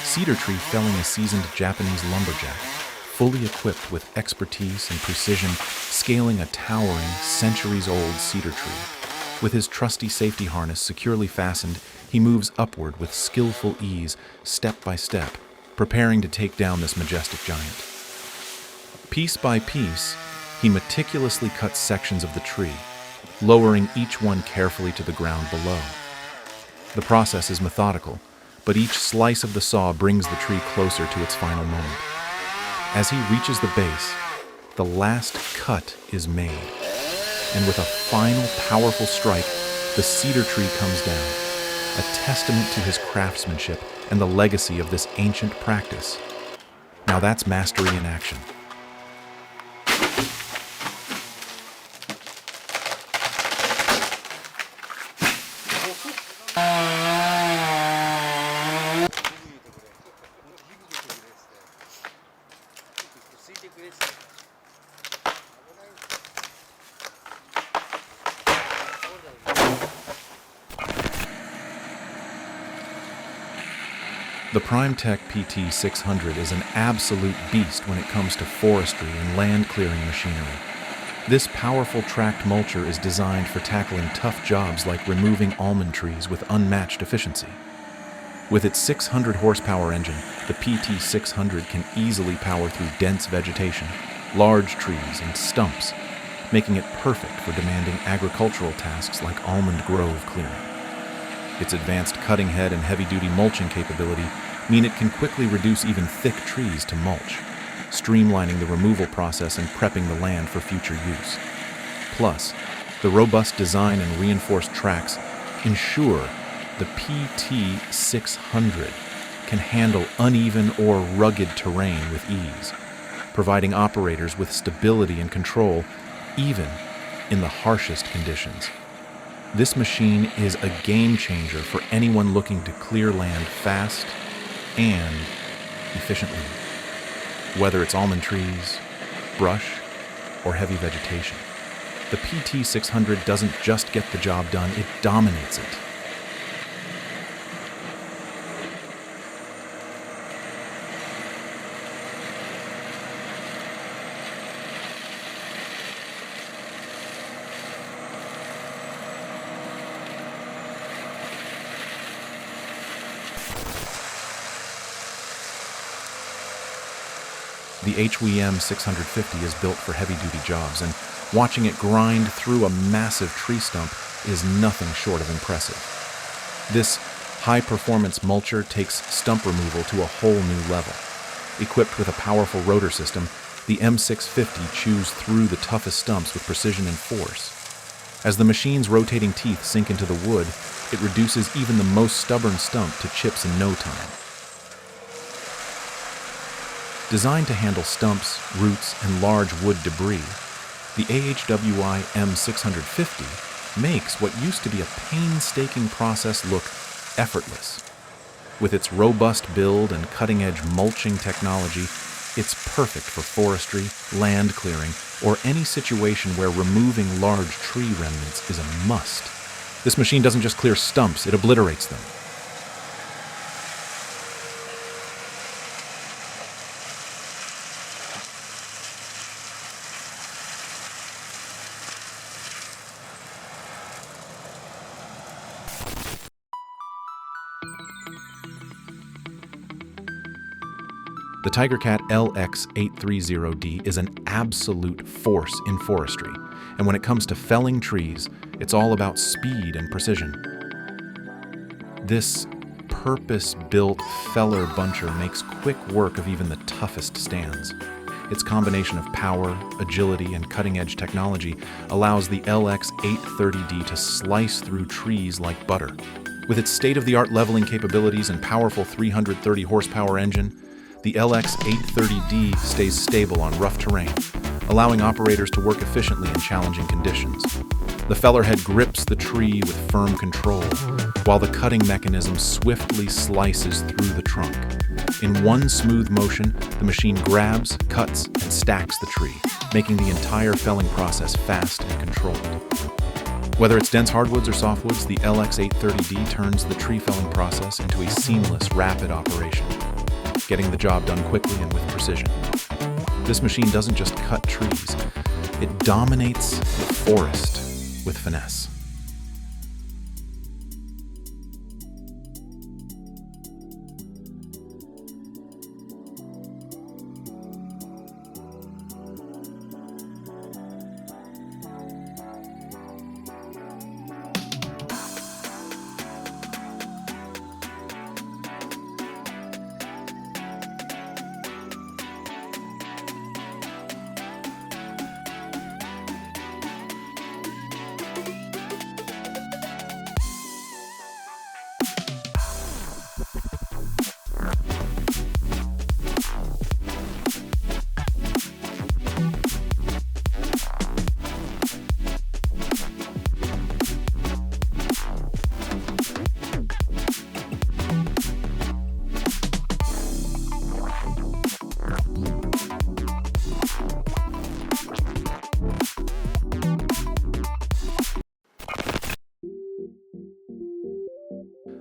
cedar tree felling a seasoned Japanese lumberjack, fully equipped with expertise and precision, scaling a towering, centuries-old cedar tree. With his trusty safety harness securely fastened, he moves upward with skillful ease, step by step, preparing to take down this majestic giant. Piece by piece, he meticulously cuts sections of the tree, lowering each one carefully to the ground below. The process is methodical, but each slice of the saw brings the tree closer to its final moment. As he reaches the base, the last cut is made, and with a final powerful strike, the cedar tree comes down, a testament to his craftsmanship and the legacy of this ancient practice. Now that's mastery in action. The PrimeTech PT600 is an absolute beast when it comes to forestry and land clearing machinery. This powerful tracked mulcher is designed for tackling tough jobs like removing almond trees with unmatched efficiency. With its 600 horsepower engine, the PT600 can easily power through dense vegetation, large trees, and stumps, making it perfect for demanding agricultural tasks like almond grove clearing. Its advanced cutting head and heavy-duty mulching capability mean it can quickly reduce even thick trees to mulch, streamlining the removal process and prepping the land for future use. Plus, the robust design and reinforced tracks ensure the PT600 can handle uneven or rugged terrain with ease, providing operators with stability and control even in the harshest conditions. This machine is a game changer for anyone looking to clear land fast and efficiently. Whether it's almond trees, brush, or heavy vegetation, the PT600 doesn't just get the job done, it dominates it. The AHWI M650 is built for heavy-duty jobs, and watching it grind through a massive tree stump is nothing short of impressive. This high-performance mulcher takes stump removal to a whole new level. Equipped with a powerful rotor system, the M650 chews through the toughest stumps with precision and force. As the machine's rotating teeth sink into the wood, it reduces even the most stubborn stump to chips in no time. Designed to handle stumps, roots, and large wood debris, the AHWI M650 makes what used to be a painstaking process look effortless. With its robust build and cutting-edge mulching technology, it's perfect for forestry, land clearing, or any situation where removing large tree remnants is a must. This machine doesn't just clear stumps, it obliterates them. The Tigercat LX830D is an absolute force in forestry, and when it comes to felling trees, it's all about speed and precision. This purpose-built feller buncher makes quick work of even the toughest stands. Its combination of power, agility, and cutting-edge technology allows the LX830D to slice through trees like butter. With its state-of-the-art leveling capabilities and powerful 330 horsepower engine, the LX830D stays stable on rough terrain, allowing operators to work efficiently in challenging conditions. The feller head grips the tree with firm control, while the cutting mechanism swiftly slices through the trunk. In one smooth motion, the machine grabs, cuts, and stacks the tree, making the entire felling process fast and controlled. Whether it's dense hardwoods or softwoods, the LX830D turns the tree felling process into a seamless, rapid operation. getting the job done quickly and with precision. This machine doesn't just cut trees, it dominates the forest with finesse.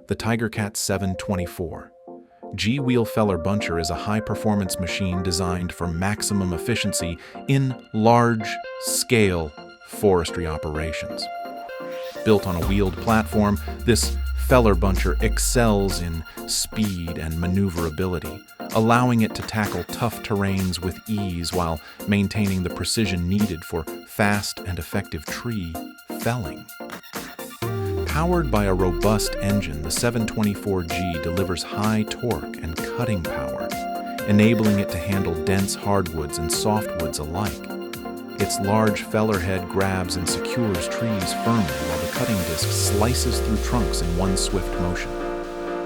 The Tigercat 724. G-Wheel Feller Buncher is a high-performance machine designed for maximum efficiency in large-scale forestry operations. Built on a wheeled platform, this feller buncher excels in speed and maneuverability, allowing it to tackle tough terrains with ease while maintaining the precision needed for fast and effective tree felling. Powered by a robust engine, the 724G delivers high torque and cutting power, enabling it to handle dense hardwoods and softwoods alike. Its large feller head grabs and secures trees firmly while the cutting disc slices through trunks in one swift motion.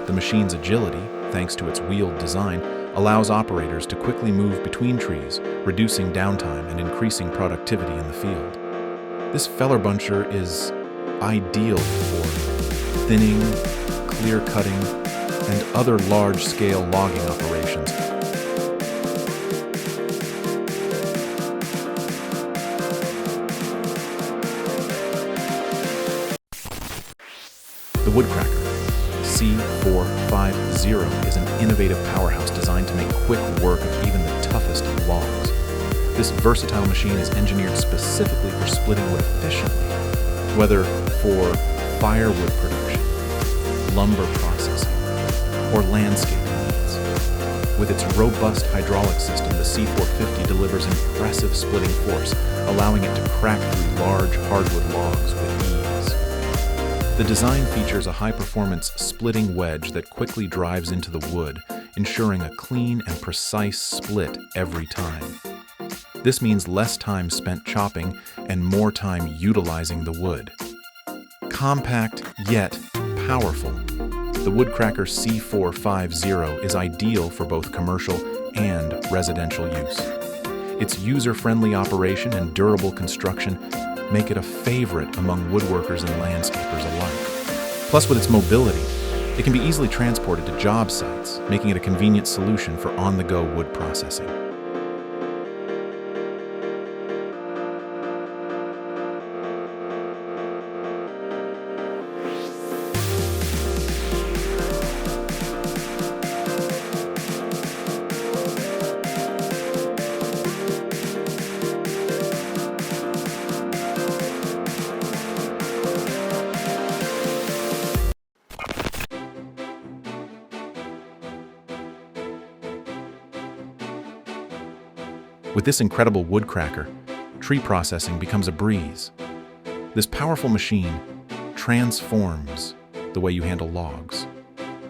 The machine's agility, thanks to its wheeled design, allows operators to quickly move between trees, reducing downtime and increasing productivity in the field. This feller buncher is ideal for thinning, clear cutting, and other large-scale logging operations. The Woodcracker C450 is an innovative powerhouse designed to make quick work of even the toughest logs. This versatile machine is engineered specifically for splitting wood efficiently, whether for firewood production, lumber processing, or landscaping needs. With its robust hydraulic system, the C450 delivers impressive splitting force, allowing it to crack through large hardwood logs with ease. The design features a high-performance splitting wedge that quickly drives into the wood, ensuring a clean and precise split every time. This means less time spent chopping and more time utilizing the wood. Compact yet powerful, the Woodcracker C450 is ideal for both commercial and residential use. Its user-friendly operation and durable construction make it a favorite among woodworkers and landscapers alike. Plus, with its mobility, it can be easily transported to job sites, making it a convenient solution for on-the-go wood processing. With this incredible Woodcracker, tree processing becomes a breeze. This powerful machine transforms the way you handle logs,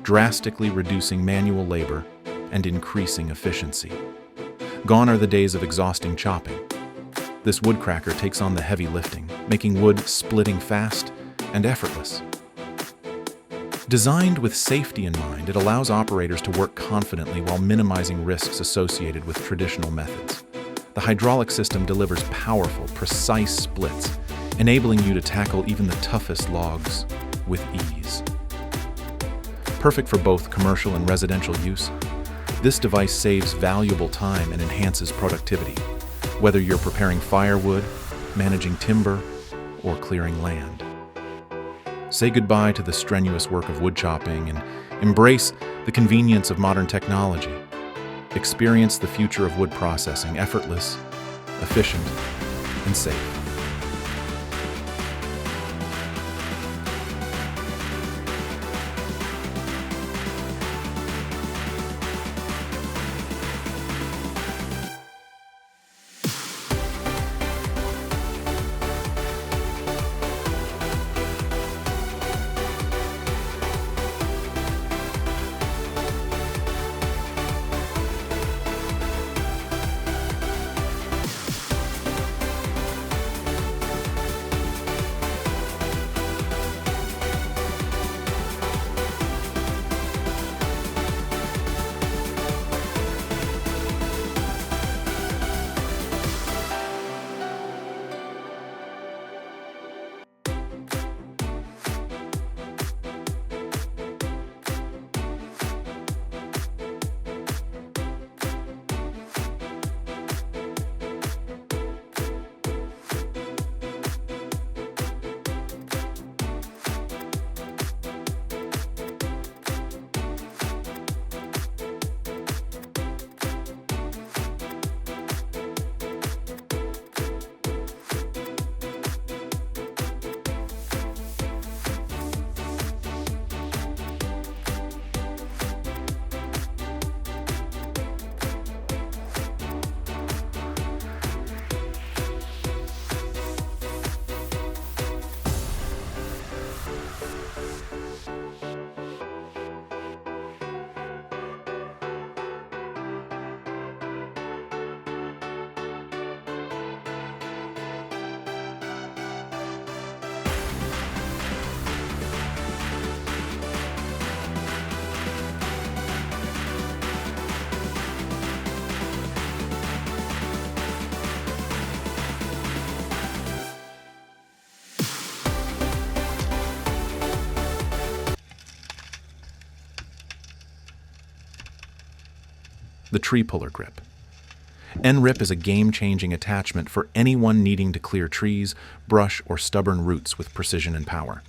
drastically reducing manual labor and increasing efficiency. Gone are the days of exhausting chopping. This Woodcracker takes on the heavy lifting, making wood splitting fast and effortless. Designed with safety in mind, it allows operators to work confidently while minimizing risks associated with traditional methods. The hydraulic system delivers powerful, precise splits, enabling you to tackle even the toughest logs with ease. Perfect for both commercial and residential use, this device saves valuable time and enhances productivity, whether you're preparing firewood, managing timber, or clearing land. Say goodbye to the strenuous work of wood chopping and embrace the convenience of modern technology Experience the future of wood processing, effortless, efficient, and safe. The tree puller grip. N-Rip is a game-changing attachment for anyone needing to clear trees, brush, or stubborn roots with precision and power.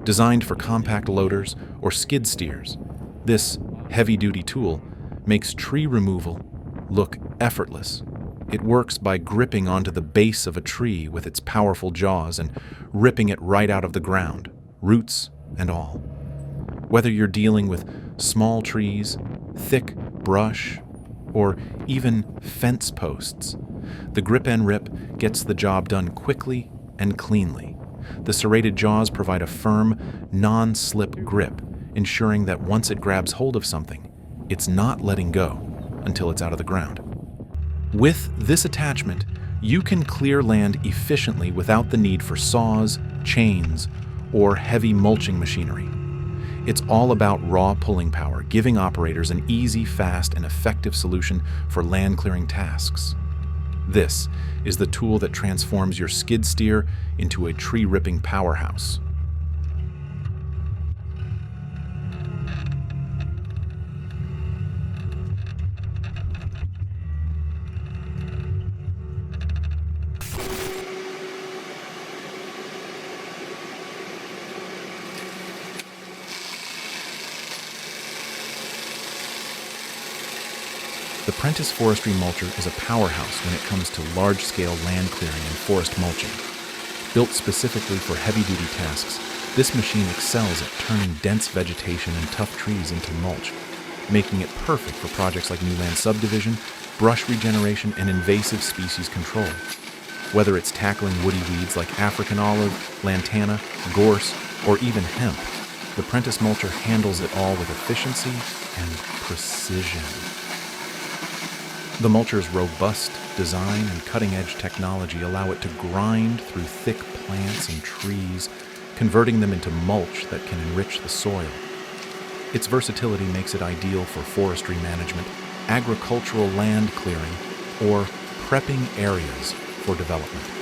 Designed for compact loaders or skid steers, this heavy-duty tool makes tree removal look effortless. It works by gripping onto the base of a tree with its powerful jaws and ripping it right out of the ground, roots and all. Whether you're dealing with small trees, thick brush, or even fence posts, the Grip N-Rip gets the job done quickly and cleanly. The serrated jaws provide a firm, non-slip grip, ensuring that once it grabs hold of something, it's not letting go until it's out of the ground. With this attachment, you can clear land efficiently without the need for saws, chains, or heavy mulching machinery. It's all about raw pulling power, giving operators an easy, fast, and effective solution for land clearing tasks. This is the tool that transforms your skid steer into a tree-ripping powerhouse. The Prentice forestry mulcher is a powerhouse when it comes to large-scale land clearing and forest mulching. Built specifically for heavy-duty tasks, this machine excels at turning dense vegetation and tough trees into mulch, making it perfect for projects like new land subdivision, brush regeneration, and invasive species control. Whether it's tackling woody weeds like African olive, lantana, gorse, or even hemp, the Prentice mulcher handles it all with efficiency and precision. The mulcher's robust design and cutting-edge technology allow it to grind through thick plants and trees, converting them into mulch that can enrich the soil. Its versatility makes it ideal for forestry management, agricultural land clearing, or prepping areas for development.